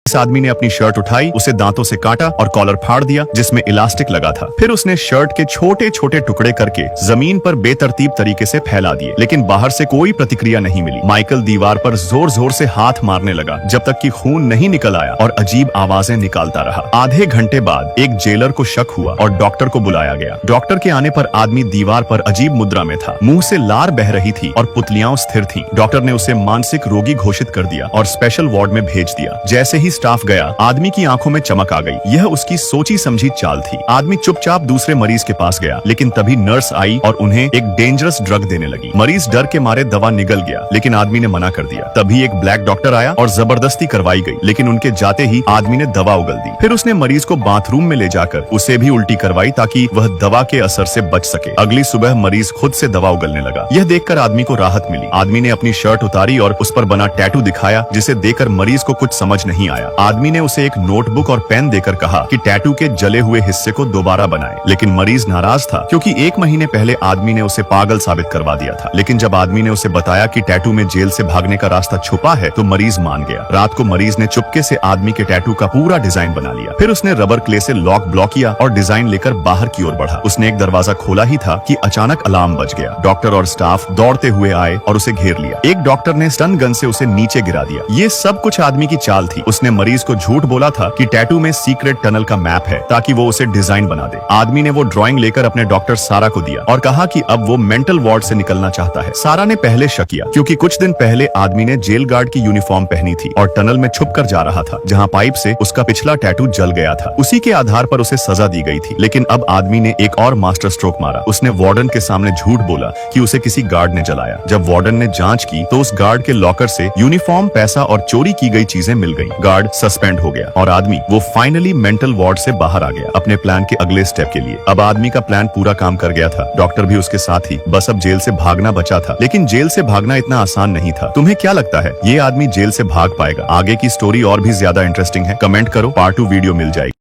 इस आदमी ने अपनी शर्ट उठाई, उसे दांतों से काटा और कॉलर फाड़ दिया जिसमें इलास्टिक लगा था। फिर उसने शर्ट के छोटे छोटे टुकड़े करके जमीन पर बेतरतीब तरीके से फैला दिए, लेकिन बाहर से कोई प्रतिक्रिया नहीं मिली। माइकल दीवार पर जोर जोर से हाथ मारने लगा जब तक कि खून नहीं निकल आया और अजीब आवाजें निकालता रहा। आधे घंटे बाद एक जेलर को शक हुआ और डॉक्टर को बुलाया गया। डॉक्टर के आने पर आदमी दीवार पर अजीब मुद्रा में था, मुंह से लार बह रही थी और पुतलियां स्थिर थीं। डॉक्टर ने उसे मानसिक रोगी घोषित कर दिया और स्पेशल वार्ड में भेज दिया। जैसे ही स्टाफ गया, आदमी की आंखों में चमक आ गई। यह उसकी सोची समझी चाल थी। आदमी चुपचाप दूसरे मरीज के पास गया, लेकिन तभी नर्स आई और उन्हें एक डेंजरस ड्रग देने लगी। मरीज डर के मारे दवा निगल गया, लेकिन आदमी ने मना कर दिया। तभी एक ब्लैक डॉक्टर आया और जबरदस्ती करवाई गई, लेकिन उनके जाते ही आदमी ने दवा उगल दी। फिर उसने मरीज को बाथरूम में ले जाकर उसे भी उल्टी करवाई ताकि वह दवा के असर से बच सके। अगली सुबह मरीज खुद से दवा उगलने लगा। यह देखकर आदमी को राहत मिली। आदमी ने अपनी शर्ट उतारी और उस पर बना टैटू दिखाया, जिसे देखकर मरीज को कुछ समझ नहीं आया। आदमी ने उसे एक नोटबुक और पेन देकर कहा कि टैटू के जले हुए हिस्से को दोबारा बनाए, लेकिन मरीज नाराज था क्योंकि 1 महीने पहले आदमी ने उसे पागल साबित करवा दिया था। लेकिन जब आदमी ने उसे बताया कि टैटू में जेल से भागने का रास्ता छुपा है, तो मरीज मान गया। रात को मरीज ने चुपके से आदमी के टैटू का पूरा डिजाइन बना लिया। फिर उसने रबर क्ले से लॉक ब्लॉक किया और डिजाइन लेकर बाहर की ओर बढ़ा। उसने एक दरवाजा खोला ही था कि अचानक अलार्म बज गया। डॉक्टर और स्टाफ दौड़ते हुए आए और उसे घेर लिया। एक डॉक्टर ने स्टन गन से उसे नीचे गिरा दिया। ये सब कुछ आदमी की चाल थी। उसने मरीज को झूठ बोला था कि टैटू में सीक्रेट टनल का मैप है ताकि वो उसे डिजाइन बना दे। आदमी ने वो ड्राइंग लेकर अपने डॉक्टर सारा को दिया और कहा कि अब वो मेंटल वार्ड से निकलना चाहता है। सारा ने पहले शक किया क्योंकि कुछ दिन पहले आदमी ने जेल गार्ड की यूनिफॉर्म पहनी थी और टनल में छुप कर जा रहा था, जहां पाइप से उसका पिछला टैटू जल गया था। उसी के आधार पर उसे सजा दी गई थी। लेकिन अब आदमी ने एक और मास्टर स्ट्रोक मारा। उसने वार्डन के सामने झूठ बोला कि उसे किसी गार्ड ने जलाया। जब वार्डन ने जांच की तो उस गार्ड के लॉकर से यूनिफॉर्म, पैसा और चोरी की गई चीजें मिल गई। गार्ड सस्पेंड हो गया और आदमी वो फाइनली मेंटल वार्ड से बाहर आ गया अपने प्लान के अगले स्टेप के लिए। अब आदमी का प्लान पूरा काम कर गया था। डॉक्टर भी उसके साथ ही। बस अब जेल से भागना बचा था, लेकिन जेल से भागना इतना आसान नहीं था। तुम्हें क्या लगता है ये आदमी जेल से भाग पाएगा? आगे की स्टोरी और भी ज्यादा इंटरेस्टिंग है। कमेंट करो, पार्ट 2 वीडियो मिल जाएगी।